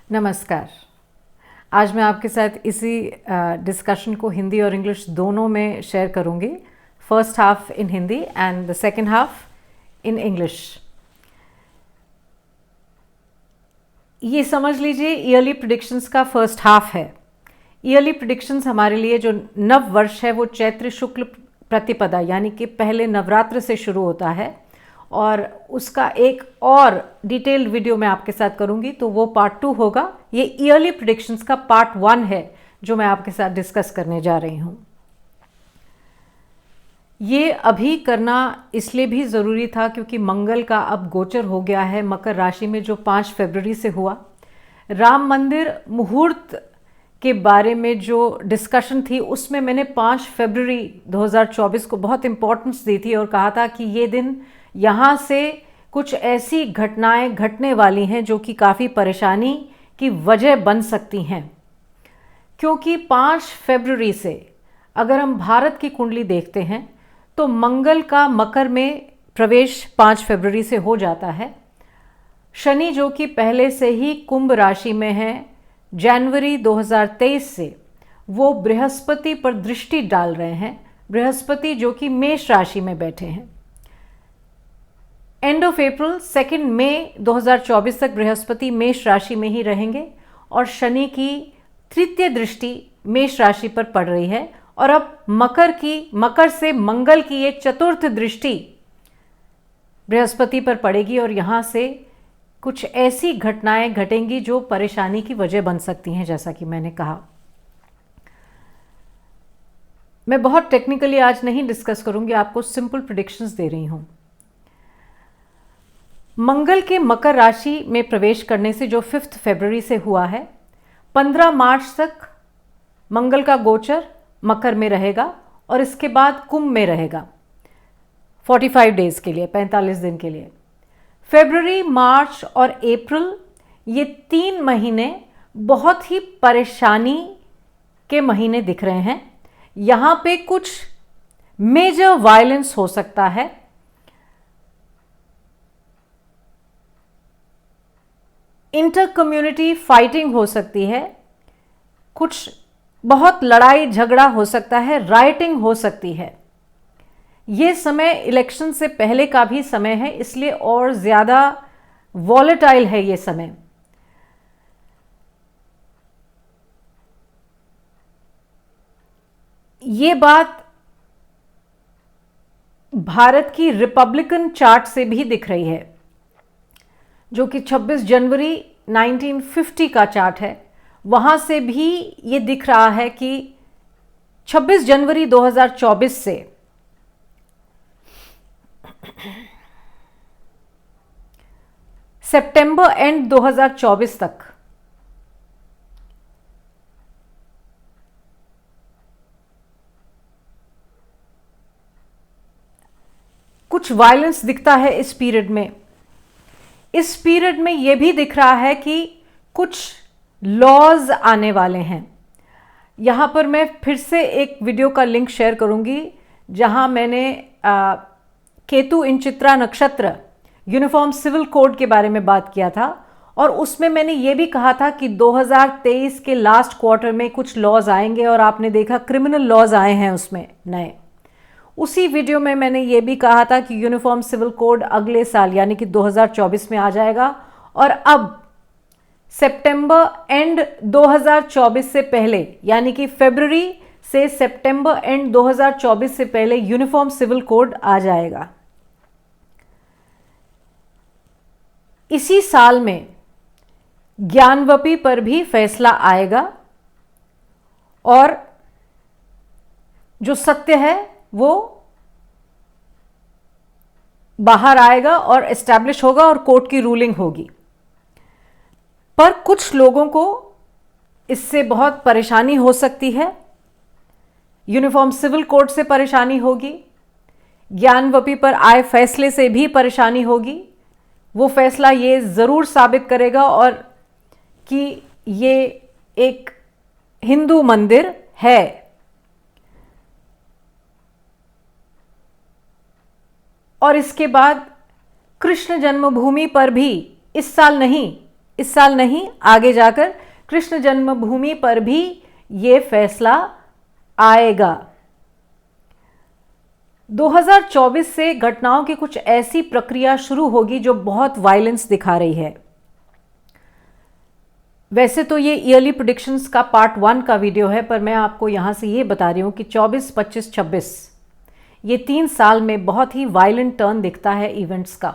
नमस्कार। आज मैं आपके साथ इसी डिस्कशन को हिंदी और इंग्लिश दोनों में शेयर करूंगी। First half in Hindi and the second half in English. ये समझ लीजिए ईयरली प्रेडिक्शंस का फर्स्ट हाफ है। ईयरली प्रेडिक्शंस हमारे लिए जो नव वर्ष है वो चैत्र शुक्ल प्रतिपदा यानी कि पहले नवरात्र से शुरू होता है और उसका एक और डिटेल्ड वीडियो मैं आपके साथ करूंगी, तो वो पार्ट 2 होगा। ये ईयरली प्रेडिक्शंस का पार्ट 1 है जो मैं आपके साथ डिस्कस करने जा रही हूं। ये अभी करना इसलिए भी ज़रूरी था क्योंकि मंगल का अब गोचर हो गया है मकर राशि में, जो 5 फरवरी से हुआ। राम मंदिर मुहूर्त के बारे में जो डिस्कशन थी उसमें मैंने 5 फरवरी 2024 को बहुत इम्पोर्टेंस दी थी और कहा था कि ये दिन यहाँ से कुछ ऐसी घटनाएं घटने वाली हैं जो कि काफ़ी परेशानी की वजह बन सकती हैं। क्योंकि 5 फरवरी से अगर हम भारत की कुंडली देखते हैं तो मंगल का मकर में प्रवेश 5 फरवरी से हो जाता है। शनि जो कि पहले से ही कुंभ राशि में है, जनवरी 2023 से वो बृहस्पति पर दृष्टि डाल रहे हैं। बृहस्पति जो कि मेष राशि में बैठे हैं। एंड ऑफ अप्रैल 2 मई 2024 तक बृहस्पति मेष राशि में ही रहेंगे और शनि की तृतीय दृष्टि मेष राशि पर पड़ रही है। और अब मकर से मंगल की एक चतुर्थ दृष्टि बृहस्पति पर पड़ेगी और यहां से कुछ ऐसी घटनाएं घटेंगी जो परेशानी की वजह बन सकती हैं। जैसा कि मैंने कहा, मैं बहुत टेक्निकली आज नहीं डिस्कस करूंगी, आपको सिंपल प्रेडिक्शंस दे रही हूं। मंगल के मकर राशि में प्रवेश करने से जो 5 फरवरी से हुआ है, 15 मार्च तक मंगल का गोचर मकर में रहेगा और इसके बाद कुंभ में रहेगा 45 डेज के लिए, 45 दिन के लिए। फरवरी, मार्च और अप्रैल ये 3 महीने बहुत ही परेशानी के महीने दिख रहे हैं। यहाँ पे कुछ मेजर वायलेंस हो सकता है। इंटर कम्युनिटी फाइटिंग हो सकती है, कुछ बहुत लड़ाई झगड़ा हो सकता है, राइटिंग हो सकती है। ये समय इलेक्शन से पहले का भी समय है, इसलिए और ज़्यादा वॉलेटाइल है ये समय। ये बात भारत की रिपब्लिकन चार्ट से भी दिख रही है, जो कि 26 जनवरी 1950 का चार्ट है। वहां से भी ये दिख रहा है कि 26 जनवरी 2024 से सितंबर एंड 2024 तक कुछ वायलेंस दिखता है इस पीरियड में। इस पीरियड में यह भी दिख रहा है कि कुछ लॉज आने वाले हैं। यहां पर मैं फिर से एक वीडियो का लिंक शेयर करूंगी जहां मैंने केतु इन चित्रा नक्षत्र यूनिफॉर्म सिविल कोड के बारे में बात किया था और उसमें मैंने ये भी कहा था कि 2023 के लास्ट क्वार्टर में कुछ लॉज आएंगे और आपने देखा क्रिमिनल लॉज आए हैं उसमें नए। उसी वीडियो में मैंने ये भी कहा था कि यूनिफॉर्म सिविल कोड अगले साल यानी कि 2024 में आ जाएगा और अब सितंबर एंड 2024 से पहले यानी कि फरवरी से सितंबर एंड 2024 से पहले यूनिफॉर्म सिविल कोड आ जाएगा। इसी साल में ज्ञानवपी पर भी फैसला आएगा और जो सत्य है वो बाहर आएगा और एस्टैब्लिश होगा और कोर्ट की रूलिंग होगी। पर कुछ लोगों को इससे बहुत परेशानी हो सकती है। यूनिफॉर्म सिविल कोड से परेशानी होगी, ज्ञानवपी पर आए फैसले से भी परेशानी होगी। वो फैसला ये ज़रूर साबित करेगा और कि ये एक हिंदू मंदिर है। और इसके बाद कृष्ण जन्मभूमि पर भी इस साल नहीं, इस साल नहीं, आगे जाकर कृष्ण जन्मभूमि पर भी ये फैसला आएगा। 2024 से घटनाओं की कुछ ऐसी प्रक्रिया शुरू होगी जो बहुत वायलेंस दिखा रही है। वैसे तो ये ईयरली प्रेडिक्शंस का पार्ट 1 का वीडियो है, पर मैं आपको यहां से ये बता रही हूं कि 24, 25, 26 ये 3 साल में बहुत ही वायलेंट टर्न दिखता है इवेंट्स का।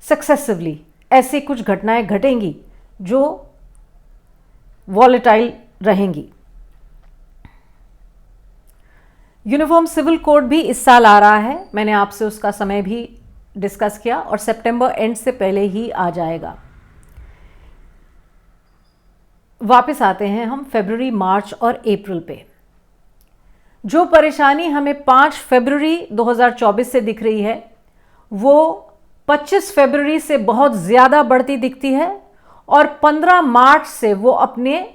सक्सेसिवली ऐसे कुछ घटनाएं घटेंगी जो वॉलेटाइल रहेंगी। यूनिफॉर्म सिविल कोड भी इस साल आ रहा है, मैंने आपसे उसका समय भी डिस्कस किया और सितंबर एंड से पहले ही आ जाएगा। वापस आते हैं हम फरवरी, मार्च और अप्रैल पे। जो परेशानी हमें 5 फरवरी 2024 से दिख रही है वो 25 फरवरी से बहुत ज़्यादा बढ़ती दिखती है और 15 मार्च से वो अपने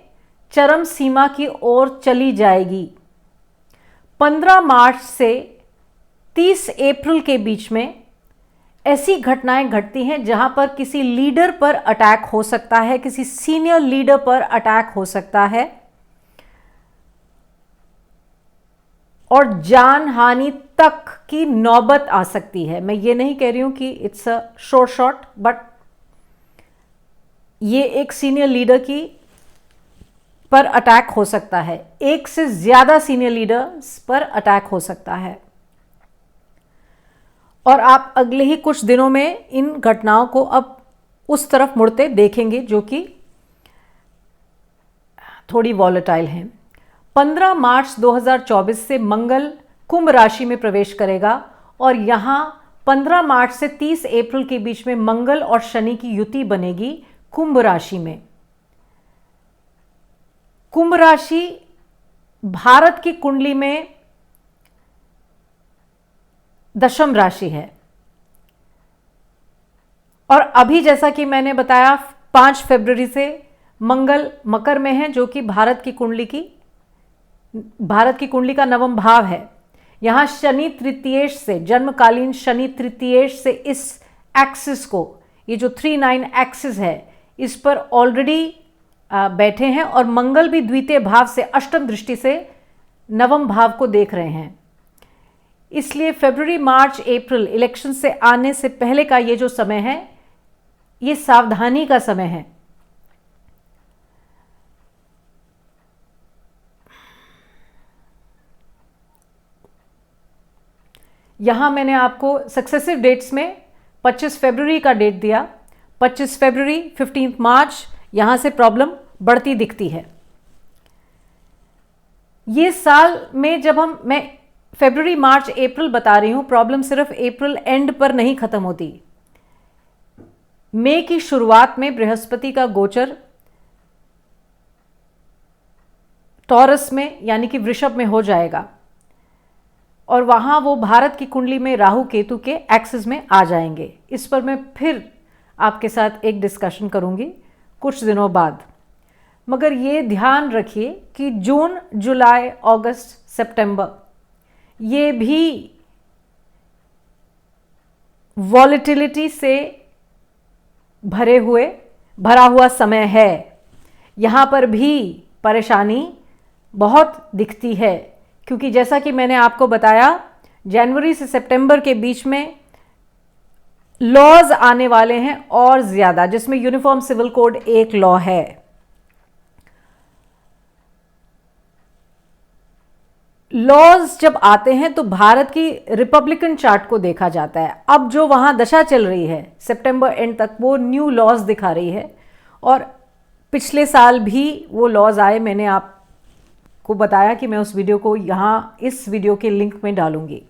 चरम सीमा की ओर चली जाएगी। 15 मार्च से 30 अप्रैल के बीच में ऐसी घटनाएं घटती हैं जहां पर किसी लीडर पर अटैक हो सकता है, किसी सीनियर लीडर पर अटैक हो सकता है और जान हानि तक की नौबत आ सकती है। मैं ये नहीं कह रही हूं कि it's a short shot, but ये एक सीनियर लीडर की पर अटैक हो सकता है, एक से ज्यादा सीनियर लीडर्स पर अटैक हो सकता है और आप अगले ही कुछ दिनों में इन घटनाओं को अब उस तरफ मुड़ते देखेंगे जो कि थोड़ी वॉलेटाइल हैं। 15 मार्च 2024 से मंगल कुंभ राशि में प्रवेश करेगा और यहां 15 मार्च से 30 अप्रैल के बीच में मंगल और शनि की युति बनेगी कुंभ राशि में। कुंभ राशि भारत की कुंडली में दशम राशि है और अभी जैसा कि मैंने बताया 5 फरवरी से मंगल मकर में है, जो कि भारत की कुंडली का नवम भाव है। यहां शनि तृतीयेश से, जन्मकालीन शनि तृतीयेश से इस एक्सिस को, ये जो 3-9 एक्सिस है, इस पर ऑलरेडी बैठे हैं और मंगल भी द्वितीय भाव से अष्टम दृष्टि से नवम भाव को देख रहे हैं। इसलिए फरवरी, मार्च, अप्रैल इलेक्शन से आने से पहले का ये जो समय है ये सावधानी का समय है। यहां मैंने आपको सक्सेसिव डेट्स में 25 फरवरी का डेट दिया, 25 फरवरी, 15 मार्च, यहां से प्रॉब्लम बढ़ती दिखती है। ये साल में जब मैं फरवरी, मार्च, अप्रैल बता रही हूं, प्रॉब्लम सिर्फ अप्रैल एंड पर नहीं खत्म होती। मई की शुरुआत में बृहस्पति का गोचर टॉरस में यानी कि वृषभ में हो जाएगा और वहां वो भारत की कुंडली में राहु केतु के एक्सिस में आ जाएंगे। इस पर मैं फिर आपके साथ एक डिस्कशन करूंगी कुछ दिनों बाद। मगर ये ध्यान रखिए कि जून, जुलाई, अगस्त, सितंबर ये भी वॉलेटिलिटी से भरा हुआ समय है। यहाँ पर भी परेशानी बहुत दिखती है क्योंकि जैसा कि मैंने आपको बताया, जनवरी से सितंबर के बीच में लॉज आने वाले हैं और ज़्यादा, जिसमें यूनिफॉर्म सिविल कोड एक लॉ है। लॉज जब आते हैं तो भारत की रिपब्लिकन चार्ट को देखा जाता है। अब जो वहां दशा चल रही है सितंबर एंड तक, वो न्यू लॉज दिखा रही है और पिछले साल भी वो लॉज आए। मैंने आपको बताया कि मैं उस वीडियो को यहां इस वीडियो के लिंक में डालूंगी।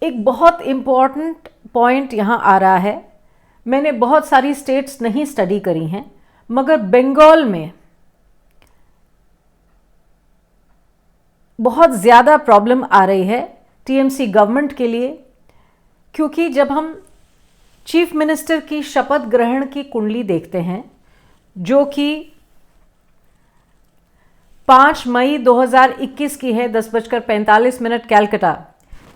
एक बहुत इंपॉर्टेंट पॉइंट यहां आ रहा है। मैंने बहुत सारी स्टेट्स नहीं स्टडी करी हैं, मगर बंगाल में बहुत ज़्यादा प्रॉब्लम आ रही है टीएमसी गवर्नमेंट के लिए, क्योंकि जब हम चीफ मिनिस्टर की शपथ ग्रहण की कुंडली देखते हैं जो कि 5 मई 2021 की है, 10:45 कैलकाटा,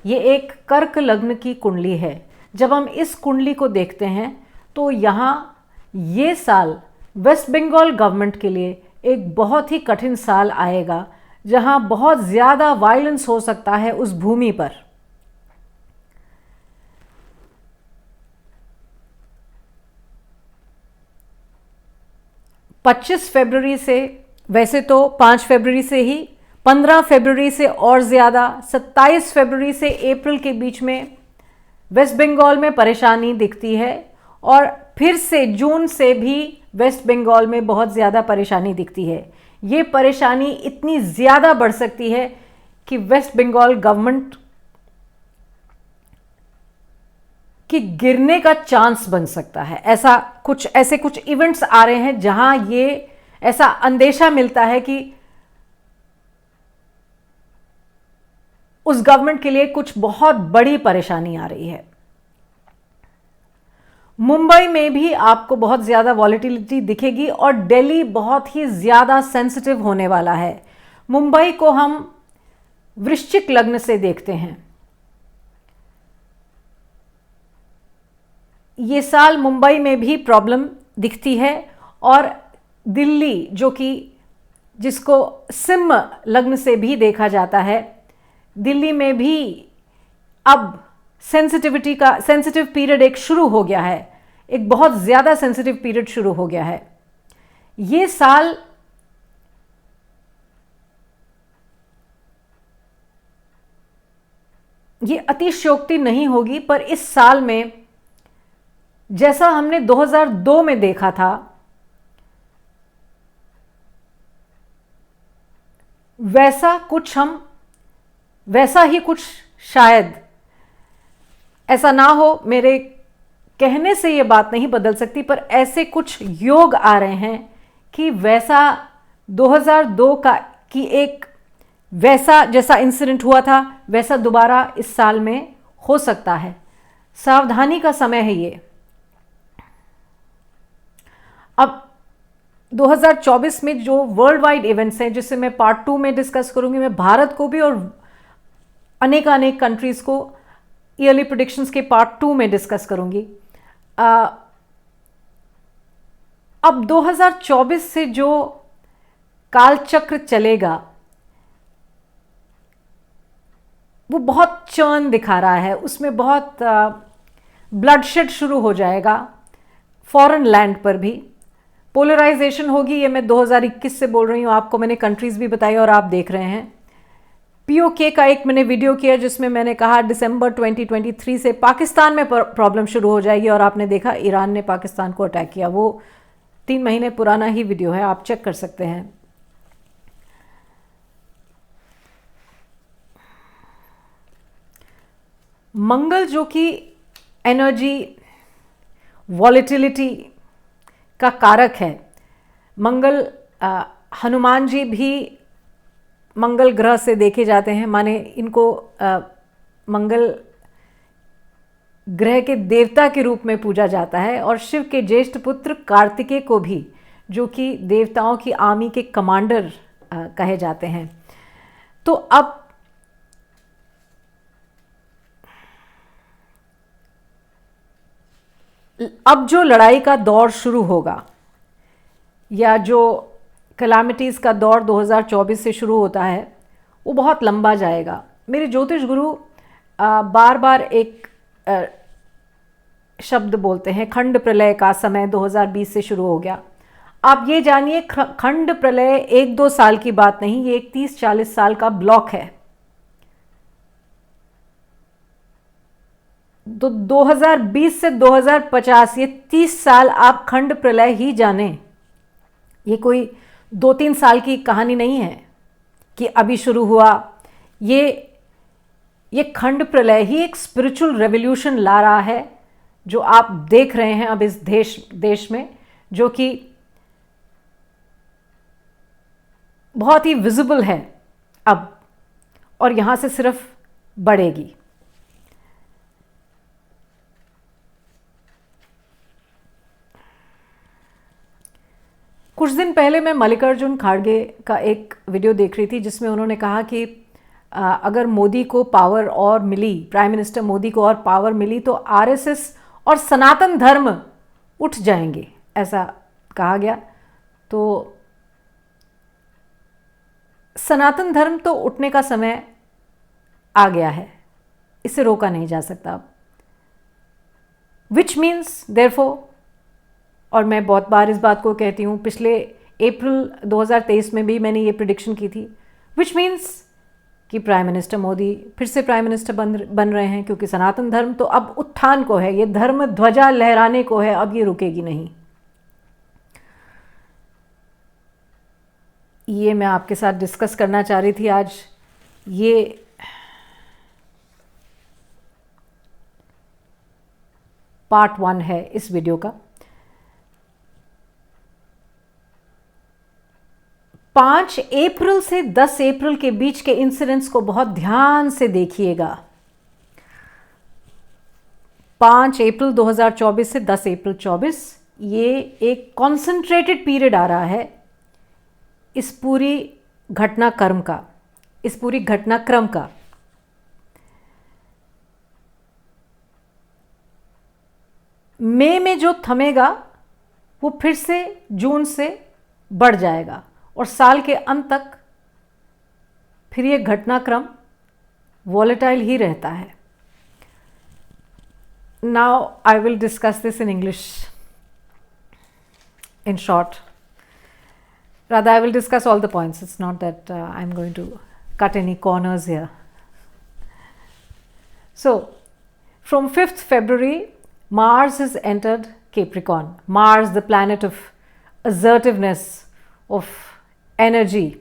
ये एक कर्क लग्न की कुंडली है। जब हम इस कुंडली को देखते हैं तो यहाँ ये साल वेस्ट बंगाल गवर्नमेंट के लिए एक बहुत ही कठिन साल आएगा, जहाँ बहुत ज़्यादा वायलेंस हो सकता है उस भूमि पर। पच्चीस फरवरी से, वैसे तो 5 फरवरी से ही, 15 फरवरी से और ज़्यादा, 27 फरवरी से अप्रैल के बीच में वेस्ट बंगाल में परेशानी दिखती है, और फिर से जून से भी वेस्ट बंगाल में बहुत ज़्यादा परेशानी दिखती है। ये परेशानी इतनी ज़्यादा बढ़ सकती है कि वेस्ट बंगाल गवर्नमेंट कि गिरने का चांस बन सकता है। ऐसे कुछ इवेंट्स आ रहे हैं जहां ये ऐसा अंदेशा मिलता है कि उस गवर्नमेंट के लिए कुछ बहुत बड़ी परेशानी आ रही है। मुंबई में भी आपको बहुत ज्यादा वॉलेटिलिटी दिखेगी, और दिल्ली बहुत ही ज्यादा सेंसिटिव होने वाला है। मुंबई को हम वृश्चिक लग्न से देखते हैं। ये साल मुंबई में भी प्रॉब्लम दिखती है, और दिल्ली जिसको सिंह लग्न से भी देखा जाता है, दिल्ली में भी अब सेंसिटिव पीरियड एक शुरू हो गया है, एक बहुत ज़्यादा सेंसिटिव पीरियड शुरू हो गया है। ये साल ये अतिशयोक्ति नहीं होगी, पर इस साल में जैसा हमने 2002 में देखा था, वैसा ही कुछ शायद ऐसा ना हो। मेरे कहने से ये बात नहीं बदल सकती, पर ऐसे कुछ योग आ रहे हैं कि वैसा 2002 वैसा जैसा इंसिडेंट हुआ था, वैसा दोबारा इस साल में हो सकता है। सावधानी का समय है ये। अब 2024 में जो वर्ल्ड वाइड इवेंट्स हैं, जिससे मैं पार्ट 2 में डिस्कस करूंगी, मैं भारत को भी और अनेक कंट्रीज को ईयरली प्रेडिक्शंस के पार्ट 2 में डिस्कस करूंगी। अब 2024 से जो कालचक्र चलेगा वो बहुत चर्न दिखा रहा है। उसमें बहुत ब्लडशेड शुरू हो जाएगा, फॉरेन लैंड पर भी पोलराइजेशन होगी। ये मैं 2021 से बोल रही हूँ, आपको मैंने कंट्रीज भी बताई और आप देख रहे हैं। पीओके का एक मैंने वीडियो किया जिसमें मैंने कहा दिसंबर 2023 से पाकिस्तान में प्रॉब्लम शुरू हो जाएगी, और आपने देखा ईरान ने पाकिस्तान को अटैक किया। वो 3 महीने पुराना ही वीडियो है, आप चेक कर सकते हैं। मंगल जो कि एनर्जी वॉलेटिलिटी का कारक है, मंगल हनुमान जी भी मंगल ग्रह से देखे जाते हैं, माने इनको मंगल ग्रह के देवता के रूप में पूजा जाता है। और शिव के ज्येष्ठ पुत्र कार्तिकेय को भी, जो कि देवताओं की आर्मी के कमांडर कहे जाते हैं। तो अब जो लड़ाई का दौर शुरू होगा, या जो कैलामिटीज़ का दौर 2024 से शुरू होता है, वो बहुत लंबा जाएगा। मेरे ज्योतिष गुरु बार बार एक शब्द बोलते हैं, खंड प्रलय का समय 2020 से शुरू हो गया। आप ये जानिए, खंड प्रलय 1-2 साल की बात नहीं, ये एक 30-40 साल का ब्लॉक है। तो 2020 से 2050, ये 30 साल आप खंड प्रलय ही जाने। ये कोई 2-3 साल की कहानी नहीं है कि अभी शुरू हुआ। ये खंड प्रलय ही एक स्पिरिचुअल रेवोल्यूशन ला रहा है, जो आप देख रहे हैं अब इस देश में, जो कि बहुत ही विजिबल है अब, और यहां से सिर्फ बढ़ेगी। कुछ दिन पहले मैं मल्लिकार्जुन खड़गे का एक वीडियो देख रही थी, जिसमें उन्होंने कहा कि अगर मोदी को पावर और मिली, प्राइम मिनिस्टर मोदी को और पावर मिली, तो आरएसएस और सनातन धर्म उठ जाएंगे, ऐसा कहा गया। तो सनातन धर्म तो उठने का समय आ गया है, इसे रोका नहीं जा सकता। विच मीन्स देयरफॉर, और मैं बहुत बार इस बात को कहती हूँ, पिछले अप्रैल 2023 में भी मैंने ये प्रिडिक्शन की थी, विच मीन्स कि प्राइम मिनिस्टर मोदी फिर से प्राइम मिनिस्टर बन रहे हैं, क्योंकि सनातन धर्म तो अब उत्थान को है, ये धर्म ध्वजा लहराने को है, अब ये रुकेगी नहीं। ये मैं आपके साथ डिस्कस करना चाह रही थी आज। ये पार्ट 1 है इस वीडियो का। 5 अप्रैल से 10 अप्रैल के बीच के इंसिडेंट्स को बहुत ध्यान से देखिएगा। 5 अप्रैल 2024 से 10 अप्रैल 24, ये एक कॉन्सेंट्रेटेड पीरियड आ रहा है इस पूरी घटनाक्रम का, इस पूरी घटनाक्रम का। मई में जो थमेगा वो फिर से जून से बढ़ जाएगा और साल के अंत तक फिर ये घटनाक्रम वॉलेटाइल ही रहता है। Now I will discuss this in English in short. Rather, I will discuss all the points. It's not that I'm going to cut any corners here. So, from 5th February, Mars has entered Capricorn. Mars, the planet of assertiveness, of energy,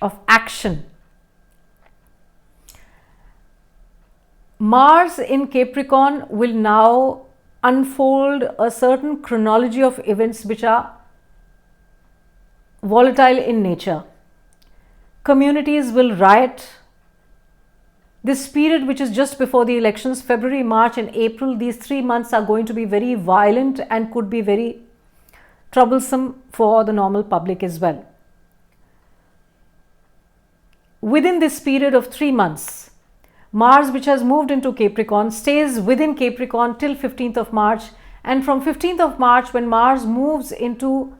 of action. Mars in Capricorn will now unfold a certain chronology of events which are volatile in nature. Communities will riot. This period, which is just before the elections, February, March and April, these 3 months are going to be very violent and could be very troublesome for the normal public as well. Within this period of 3 months, Mars, which has moved into Capricorn, stays within Capricorn till 15th of March, and from 15th of March, when Mars moves into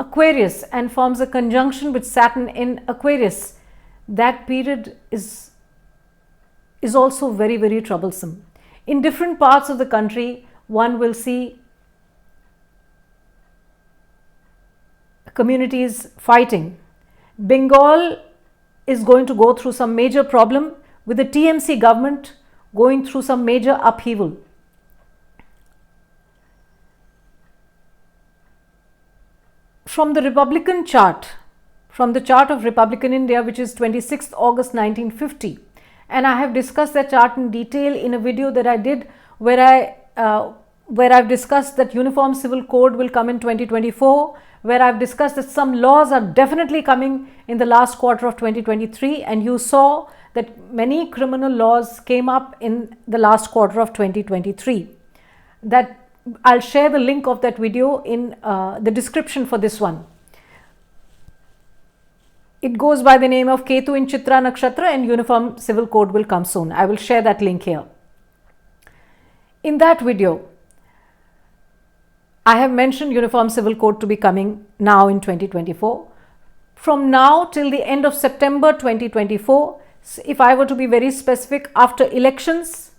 Aquarius and forms a conjunction with Saturn in Aquarius, that period is also very, very troublesome. In different parts of the country, one will see communities fighting. Bengal is going to go through some major problem, with the TMC government going through some major upheaval. From the Republican chart, from the chart of Republican India, which is 26th August 1950, and I have discussed that chart in detail in a video that I did where I've discussed that Uniform Civil Code will come in 2024, where I've discussed that some laws are definitely coming in the last quarter of 2023, and you saw that many criminal laws came up in the last quarter of 2023. That I'll share the link of that video in the description for this one. It goes by the name of Ketu in Chitra Nakshatra, and Uniform Civil Code will come soon. I will share that link here. In that video, I have mentioned Uniform Civil Code to be coming now in 2024. From now till the end of September 2024, if I were to be very specific, after elections,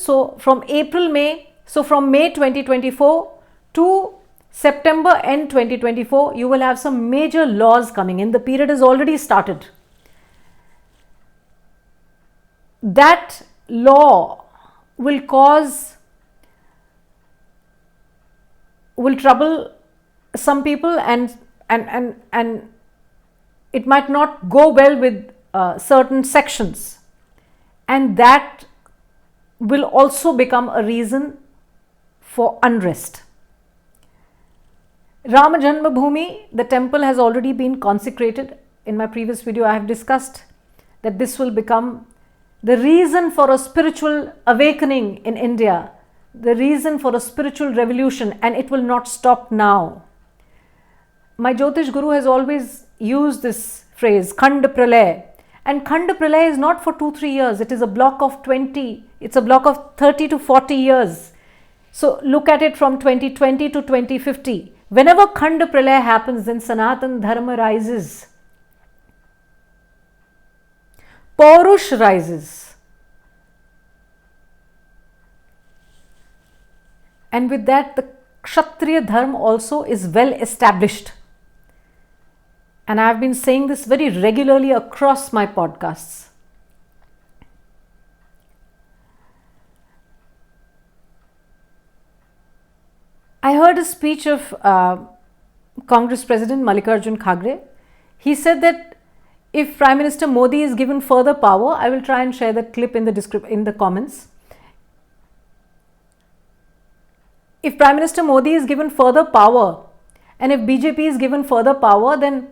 so from May 2024 to September end 2024, you will have some major laws coming in. The period has already started. That law will trouble some people, and it might not go well with certain sections, and that will also become a reason for unrest. Rama Janmabhoomi, the temple, has already been consecrated. In my previous video, I have discussed that this will become the reason for a spiritual awakening in India, the reason for a spiritual revolution, and it will not stop now. My Jyotish Guru has always used this phrase, Khand Pralay, and Khand Pralay is not for 2-3 years. It is a block of 20, it's a block of 30 to 40 years. So look at it from 2020 to 2050. Whenever Khand Pralay happens, then Sanatan Dharma rises. Paurush rises. And with that, the Kshatriya Dharma also is well established. And I have been saying this very regularly across my podcasts. I heard a speech of Congress President Mallikarjun Kharge. He said that if Prime Minister Modi is given further power, I will try and share that clip in the comments. If Prime Minister Modi is given further power, and if BJP is given further power, then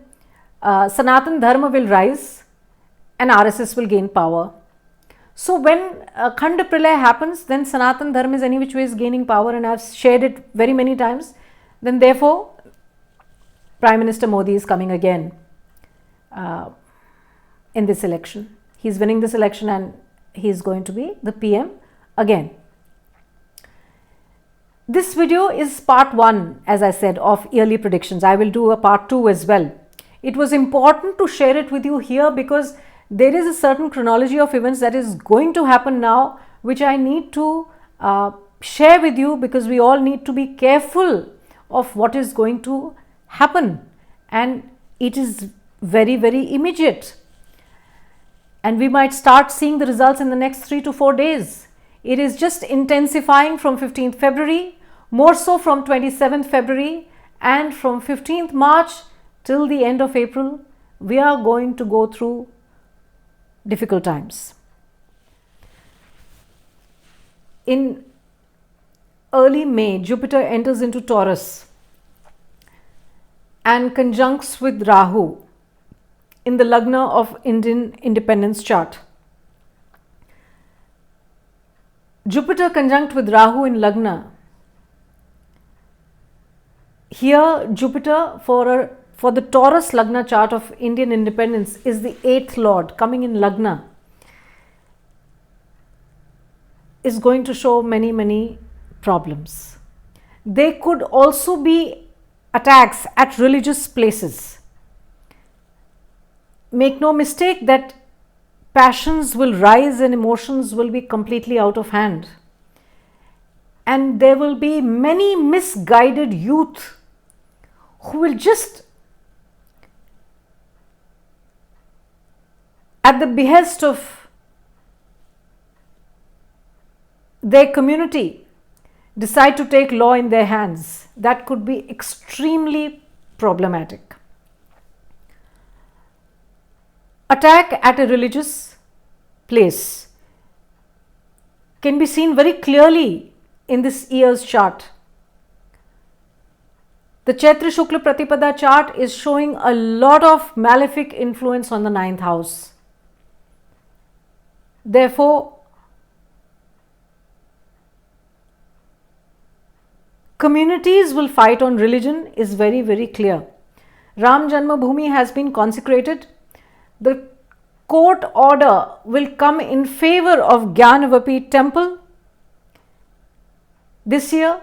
Sanatan Dharma will rise and RSS will gain power. So when Khand Pralay happens, then Sanatan Dharma is any which way is gaining power, and I've shared it very many times. Then therefore, Prime Minister Modi is coming again in this election. He's winning this election and he's going to be the PM again. This video is part 1, as I said, of yearly predictions. I will do a part 2 as well. It was important to share it with you here because there is a certain chronology of events that is going to happen now, which I need to share with you, because we all need to be careful of what is going to happen, and it is very, very immediate, and we might start seeing the results in the next 3 to 4 days. It is just intensifying from 15th February, more so from 27th February, and from 15th March till the end of April, we are going to go through difficult times. In early May, Jupiter enters into Taurus and conjuncts with Rahu in the Lagna of Indian independence chart. Jupiter conjunct with Rahu in Lagna. Here, Jupiter for the Taurus Lagna chart of Indian independence is the 8th Lord coming in Lagna, is going to show many, many problems. There could also be attacks at religious places. Make no mistake that passions will rise and emotions will be completely out of hand. And there will be many misguided youth who will just, at the behest of their community, decide to take law in their hands. That could be extremely problematic. Attack at a religious place can be seen very clearly in this year's chart. The Chaitra Shukla Pratipada chart is showing a lot of malefic influence on the 9th house. Therefore, communities will fight on religion is very, very clear. Ram Janmabhoomi has been consecrated. The court order will come in favor of Gyanavapi temple this year.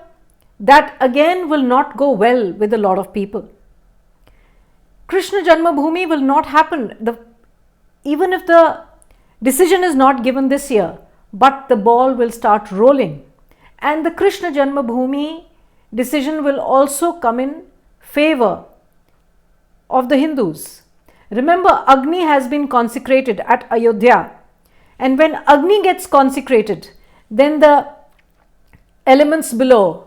That again will not go well with a lot of people. Krishna Janmabhoomi will not happen. Even if the decision is not given this year, but the ball will start rolling. And the Krishna Janmabhoomi decision will also come in favor of the Hindus. Remember, Agni has been consecrated at Ayodhya. And when Agni gets consecrated, then the elements below,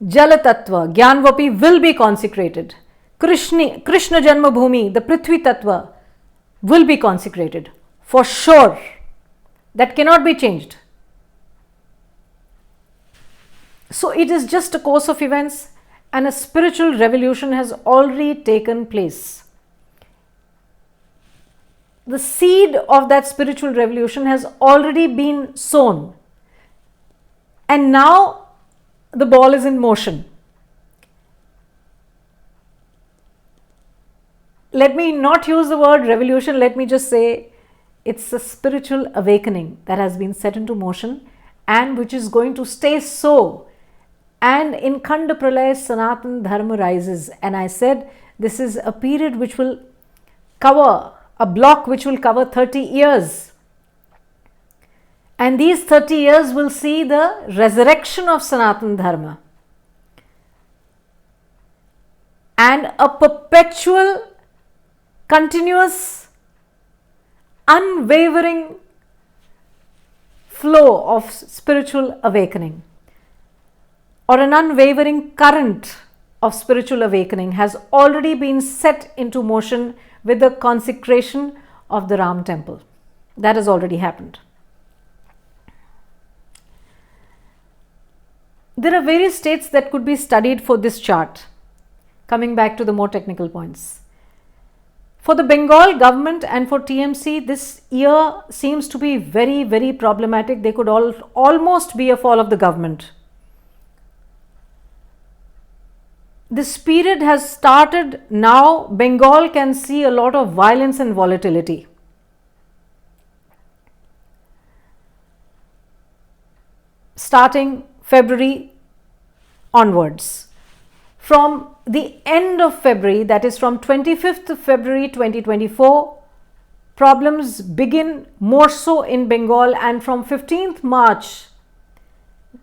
Jala Tattva, Gyanvapi will be consecrated. Krishna Janmabhoomi, the Prithvi Tattva, will be consecrated. For sure. That cannot be changed. So it is just a course of events, and a spiritual revolution has already taken place. The seed of that spiritual revolution has already been sown. And now the ball is in motion. Let me not use the word revolution, let me just say it's a spiritual awakening that has been set into motion and which is going to stay so and in Khand Pralay Sanatan Dharma rises. And I said this is a period which will cover, a block which will cover 30 years. And these 30 years will see the resurrection of Sanatan Dharma and a perpetual, continuous, unwavering flow of spiritual awakening, or an unwavering current of spiritual awakening has already been set into motion with the consecration of the Ram temple. That has already happened. There are various states that could be studied for this chart. Coming back to the more technical points. For the Bengal government and for TMC, this year seems to be very, very problematic. They could almost be a fall of the government. This period has started now. Bengal can see a lot of violence and volatility. Starting February onwards. From the end of February, that is from 25th of February 2024, problems begin more so in Bengal, and from 15th March,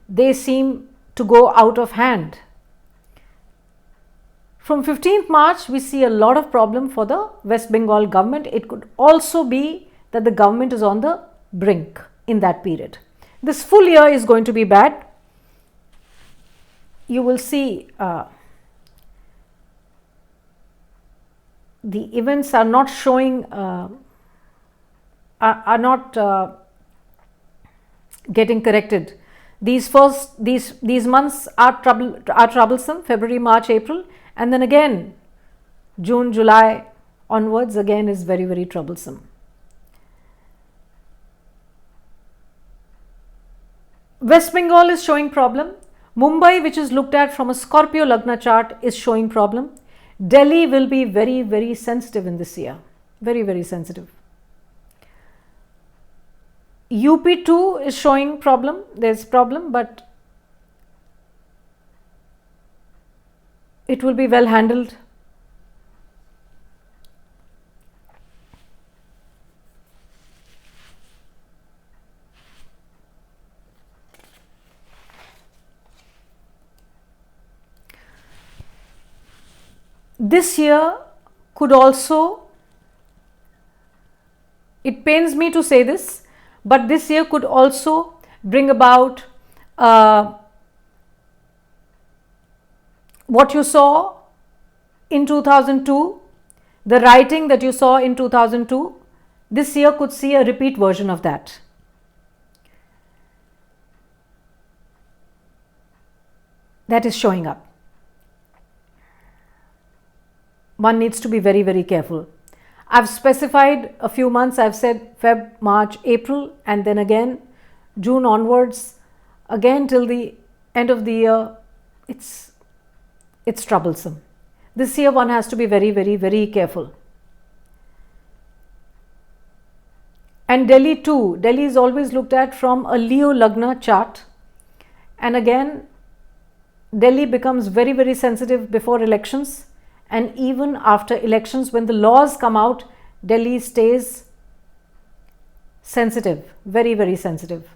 they seem to go out of hand. From 15th March, we see a lot of problem for the West Bengal government. It could also be that the government is on the brink in that period. This full year is going to be bad. You will see the events are not showing, are not getting corrected. These months are troublesome, February, March, April, and then again June, July onwards again is very, very troublesome. West Bengal is showing problem. Mumbai, which is looked at from a Scorpio Lagna chart, is showing problem. Delhi will be very, very sensitive in this year. Very, very sensitive. UP too is showing problem. There's problem, but it will be well handled. This year could also, it pains me to say this, but this year could also bring about what you saw in 2002, the writing that you saw in 2002. This year could see a repeat version of that. That is showing up. One needs to be very, very careful. I've specified a few months. I've said Feb, March, April, and then again June onwards, again till the end of the year. It's troublesome. This year one has to be very, very, very careful. And Delhi too. Delhi is always looked at from a Leo Lagna chart. And again, Delhi becomes very, very sensitive before elections. And even after elections, when the laws come out, Delhi stays sensitive, very, very sensitive.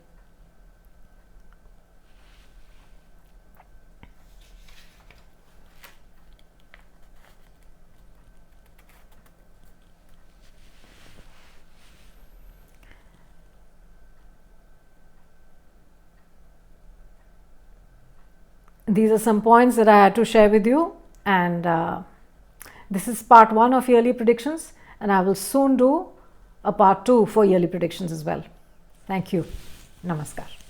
These are some points that I had to share with you, and this is part 1 of yearly predictions, and I will soon do a part 2 for yearly predictions as well. Thank you. Namaskar.